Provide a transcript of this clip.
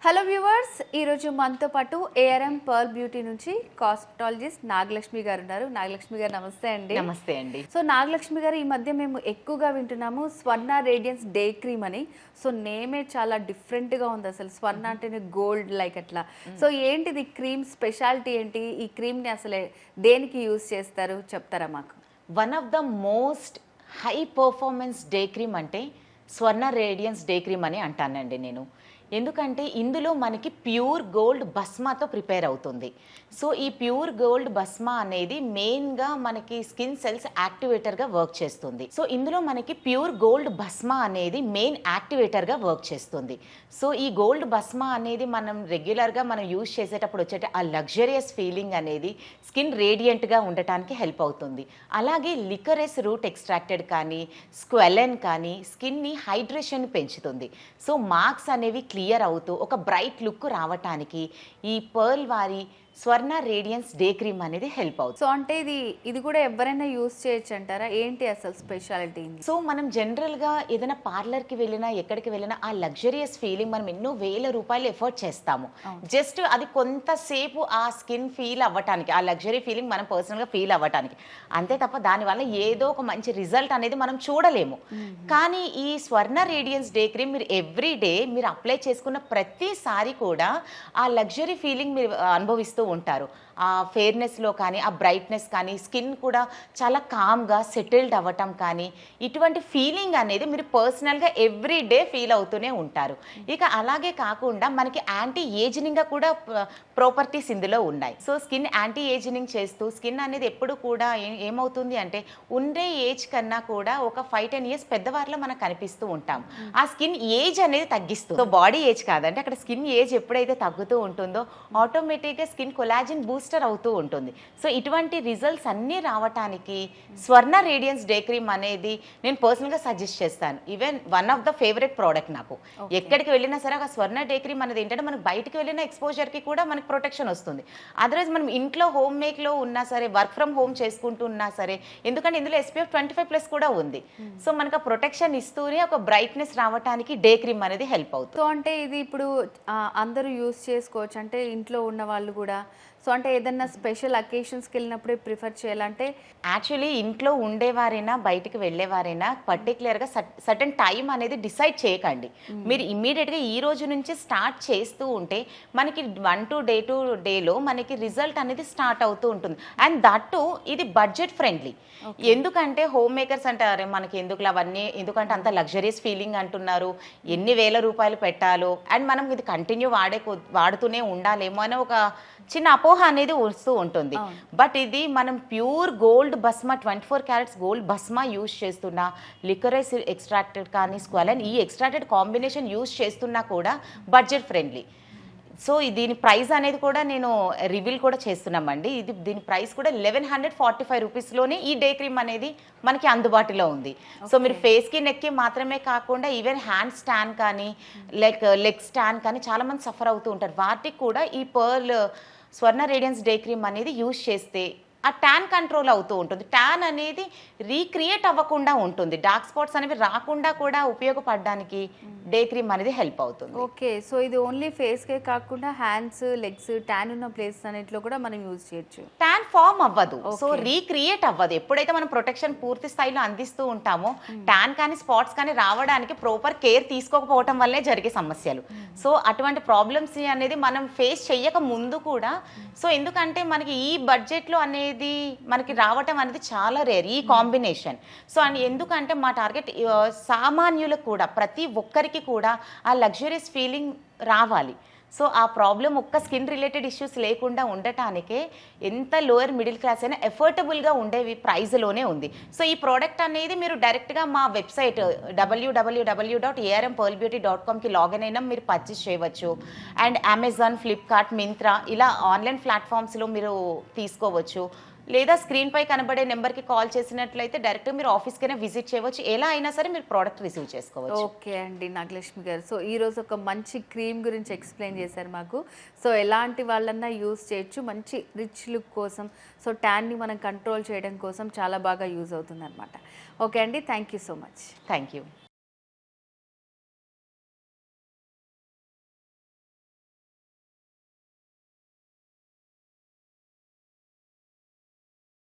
Hello viewers, ఈరోజు మనతో పాటు ఏఆర్ఎం పర్ల్ బ్యూటీ నుంచి కాస్మెటాలజిస్ట్ నాగలక్ష్మి గారు ఉన్నారు. నాగలక్ష్మి గారు నమస్తే అండి. నమస్తే అండి. సో నాగలక్ష్మి గారు, ఈ మధ్య మేము ఎక్కువగా వింటున్నాము స్వర్ణ రేడియన్స్ డే క్రీమ్ అని. సో నేమే చాలా డిఫరెంట్గా ఉంది. అసలు స్వర్ణ అంటేనే గోల్డ్ లైక్ అట్లా. సో ఏంటిది క్రీమ్ స్పెషాలిటీ ఏంటి? ఈ క్రీమ్ని అసలే దేనికి యూజ్ చేస్తారు చెప్తారా మాకు? One of the most high performance day cream అంటే స్వర్ణ రేడియన్స్ డే క్రీమ్ అని అంటానండి నేను. ఎందుకంటే ఇందులో మనకి ప్యూర్ గోల్డ్ భస్మాతో ప్రిపేర్ అవుతుంది. సో ఈ ప్యూర్ గోల్డ్ భస్మా అనేది మెయిన్గా మనకి స్కిన్ సెల్స్ యాక్టివేటర్గా వర్క్ చేస్తుంది. సో ఇందులో మనకి ప్యూర్ గోల్డ్ భస్మా అనేది మెయిన్ యాక్టివేటర్గా వర్క్ చేస్తుంది. సో ఈ గోల్డ్ భస్మా అనేది మనం రెగ్యులర్గా మనం యూజ్ చేసేటప్పుడు వచ్చేట ఆ లగ్జరియస్ ఫీలింగ్ అనేది స్కిన్ రేడియంట్గా ఉండటానికి హెల్ప్ అవుతుంది. అలాగే లికరెస్ రూట్ ఎక్స్ట్రాక్టెడ్ కానీ స్క్వెలెన్ కానీ స్కిన్ని హైడ్రేషన్ పెంచుతుంది. సో మార్క్స్ అనేవి క్లియర్ అవుతూ ఒక బ్రైట్ లుక్ రావటానికి ఈ పర్ల్ వారి స్వర్ణ రేడియన్స్ డే క్రీమ్ అనేది హెల్ప్ అవుతుంది. సో అంటే ఇది కూడా ఎవరైనా యూజ్ చేయొచ్చు అంటారా? ఏంటి అసలు స్పెషాలిటీ? సో మనం జనరల్గా ఏదైనా పార్లర్కి వెళ్ళినా ఎక్కడికి వెళ్ళినా ఆ లగ్జరియస్ ఫీలింగ్ మనం ఎన్నో వేల రూపాయలు ఎఫర్ట్ చేస్తాము. జస్ట్ అది కొంతసేపు ఆ స్కిన్ ఫీల్ అవ్వటానికి, ఆ లగ్జరీ ఫీలింగ్ మనం పర్సనల్గా ఫీల్ అవ్వటానికి, అంతే తప్ప దానివల్ల ఏదో ఒక మంచి రిజల్ట్ అనేది మనం చూడలేము. కానీ ఈ స్వర్ణ రేడియన్స్ డే క్రీమ్ మీరు ఎవ్రీ డే మీరు అప్లై చేసుకున్న ప్రతిసారి కూడా ఆ లగ్జరీ ఫీలింగ్ మీరు అనుభవిస్తూ ఉంటారు. ఆ ఫెయిర్నెస్లో కానీ ఆ బ్రైట్నెస్ కానీ స్కిన్ కూడా చాలా కామ్గా సెటిల్డ్ అవ్వటం కానీ ఇటువంటి ఫీలింగ్ అనేది మీరు పర్సనల్గా ఎవ్రీ డే ఫీల్ అవుతూనే ఉంటారు. ఇక అలాగే కాకుండా మనకి యాంటీ ఏజినింగ్గా కూడా ప్రాపర్టీస్ ఇందులో ఉన్నాయి. సో స్కిన్ యాంటీ ఏజినింగ్ చేస్తూ స్కిన్ అనేది ఎప్పుడు కూడా ఏమవుతుంది అంటే ఉండే ఏజ్ కన్నా కూడా ఒక 5-10 ఇయర్స్ పెద్దవారిలో మనకు కనిపిస్తూ ఉంటాం. ఆ స్కిన్ ఏజ్ అనేది తగ్గిస్తుంది. సో బాడీ ఏజ్ కాదంటే అక్కడ స్కిన్ ఏజ్ ఎప్పుడైతే తగ్గుతూ ఉంటుందో ఆటోమేటిక్గా స్కిన్ కొలాజిన్ బూస్టర్ అవుతూ ఉంటుంది. సో ఇటువంటి రిజల్ట్స్ అన్నీ రావటానికి స్వర్ణ రేడియన్స్ డే క్రీమ్ అనేది నేను పర్సనల్గా సజెస్ట్ చేస్తాను. Even one of the favourite product నాకు. ఎక్కడికి వెళ్ళినా సరే ఆ స్వర్ణ డే క్రీమ్ అనేది ఏంటంటే మనకు బయటికి వెళ్ళిన ఎక్స్పోజర్కి కూడా మనకు ప్రొటెక్షన్ వస్తుంది. అదర్వైజ్ మనం ఇంట్లో హోమ్ మేక్లో ఉన్నా సరే, వర్క్ ఫ్రమ్ హోమ్ చేసుకుంటూ ఉన్నా సరే, ఎందుకంటే ఇందులో SPF 25+ కూడా ఉంది. సో మనకు ఆ ప్రొటెక్షన్ ఇస్తూనే ఒక బ్రైట్నెస్ రావటానికి డే క్రీమ్ అనేది హెల్ప్ అవుతుంది. సో అంటే ఇది ఇప్పుడు అందరూ యూజ్ చేసుకోవచ్చు అంటే ఇంట్లో ఉన్న వాళ్ళు కూడా. సో అంటే ఏదన్నా స్పెషల్ అకేషన్స్కి వెళ్ళినప్పుడే ప్రిఫర్ చేయాలంటే యాక్చువల్లీ ఇంట్లో ఉండేవారైనా బయటికి వెళ్ళేవారైనా పర్టికులర్గా సర్టన్ టైం అనేది డిసైడ్ చేయకండి. మీరు ఇమ్మీడియట్గా ఈ రోజు నుంచి స్టార్ట్ చేస్తూ ఉంటే మనకి 1 to 2 డేలో మనకి రిజల్ట్ అనేది స్టార్ట్ అవుతూ ఉంటుంది. అండ్ దట్టు ఇది బడ్జెట్ ఫ్రెండ్లీ. ఎందుకంటే హోమ్ మేకర్స్ అంటారు మనకి ఎందుకు అవన్నీ, ఎందుకంటే అంత లగ్జరీస్ ఫీలింగ్ అంటున్నారు, ఎన్ని వేల రూపాయలు పెట్టాలో అండ్ మనం ఇది కంటిన్యూ వాడుతూనే ఉండాలేమో అని ఒక చిన్న అపోహ అనేది వస్తూ ఉంటుంది. బట్ ఇది మనం ప్యూర్ గోల్డ్ భస్మా 24 క్యారెట్స్ గోల్డ్ భస్మా యూజ్ చేస్తున్నా, లికరైస్ ఎక్స్ట్రాక్టెడ్ కానీ స్క్వాలన్ ఈ ఎక్స్ట్రాక్టెడ్ కాంబినేషన్ యూజ్ చేస్తున్నా కూడా బడ్జెట్ ఫ్రెండ్లీ. సో దీని ప్రైస్ అనేది కూడా నేను రివీల్ కూడా చేస్తున్నామండి. దీని ప్రైస్ కూడా 1145 రూపీస్లోనే ఈ డే క్రీమ్ అనేది మనకి అందుబాటులో ఉంది. సో మీరు ఫేస్కి నెక్కి మాత్రమే కాకుండా ఈవెన్ హ్యాండ్ స్టాన్ కానీ లెగ్ స్టాన్ కానీ చాలామంది సఫర్ అవుతూ ఉంటారు. వాటికి కూడా ఈ పర్ల్ స్వర్ణ రేడియన్స్ డే క్రీమ్ అనేది యూజ్ చేస్తే ఆ ట్యాన్ కంట్రోల్ అవుతూ ఉంటుంది. ట్యాన్ అనేది రీక్రియేట్ అవ్వకుండా ఉంటుంది. డార్క్ స్పాట్స్ అనేవి రాకుండా కూడా ఉపయోగపడడానికి డే క్రీమ్ అనేది హెల్ప్ అవుతుంది. ఓకే, సో ఇది ఓన్లీ ఫేస్కే కాకుండా హ్యాండ్స్, లెగ్స్, ట్యాన్ ఉన్న ప్లేసెస్ అన్నిట్లో కూడా మనం యూజ్ చేయొచ్చు. ట్యాన్ ఫామ్ అవ్వదు, సో రీక్రియేట్ అవ్వదు. ఎప్పుడైతే మనం ప్రొటెక్షన్ పూర్తి స్థాయిలో అందిస్తూ ఉంటామో ట్యాన్ కానీ స్పాట్స్ కానీ రావడానికి ప్రాపర్ కేర్ తీసుకోకపోవటం వల్లే జరిగే సమస్యలు. సో అటువంటి ప్రాబ్లమ్స్ అనేది మనం ఫేస్ చెయ్యక ముందు కూడా, సో ఎందుకంటే మనకి ఈ బడ్జెట్లో అనేది మనకి రావటం అనేది చాలా రేర్ ఈ కాంబినేషన్. సో అండ్ ఎందుకంటే మా టార్గెట్ సామాన్యులకు కూడా, ప్రతి ఒక్కరికి కూడా ఆ లగ్జరియస్ ఫీలింగ్ రావాలి. సో ఆ ప్రాబ్లం ఒక్క స్కిన్ రిలేటెడ్ ఇష్యూస్ లేకుండా ఉండటానికే ఎంత లోయర్ మిడిల్ క్లాస్ అయినా ఎఫోర్డబుల్గా ఉండేవి ప్రైజ్లోనే ఉంది. సో ఈ ప్రోడక్ట్ అనేది మీరు డైరెక్ట్గా మా వెబ్సైట్ www.armpearlbeauty.comకి లాగిన్ అయినా మీరు పర్చేస్ చేయవచ్చు. అండ్ అమెజాన్, ఫ్లిప్కార్ట్, మింత్రా ఇలా ఆన్లైన్ ప్లాట్ఫామ్స్లో మీరు తీసుకోవచ్చు. లేదా స్క్రీన్పై కనబడే నెంబర్కి కాల్ చేసినట్లయితే డైరెక్ట్గా మీరు ఆఫీస్కైనా విజిట్ చేయవచ్చు. ఎలా అయినా సరే మీరు ప్రోడక్ట్ రిసీవ్ చేసుకోవచ్చు. ఓకే అండి నాగలక్ష్మి గారు, సో ఈరోజు ఒక మంచి క్రీమ్ గురించి ఎక్స్ప్లెయిన్ చేశారు మాకు. సో ఎలాంటి వాళ్ళన్నా యూజ్ చేయొచ్చు, మంచి రిచ్ లుక్ కోసం, సో ట్యాన్ని మనం కంట్రోల్ చేయడం కోసం చాలా బాగా యూజ్ అవుతుంది అనమాట. ఓకే అండి, thank you so much. Thank you.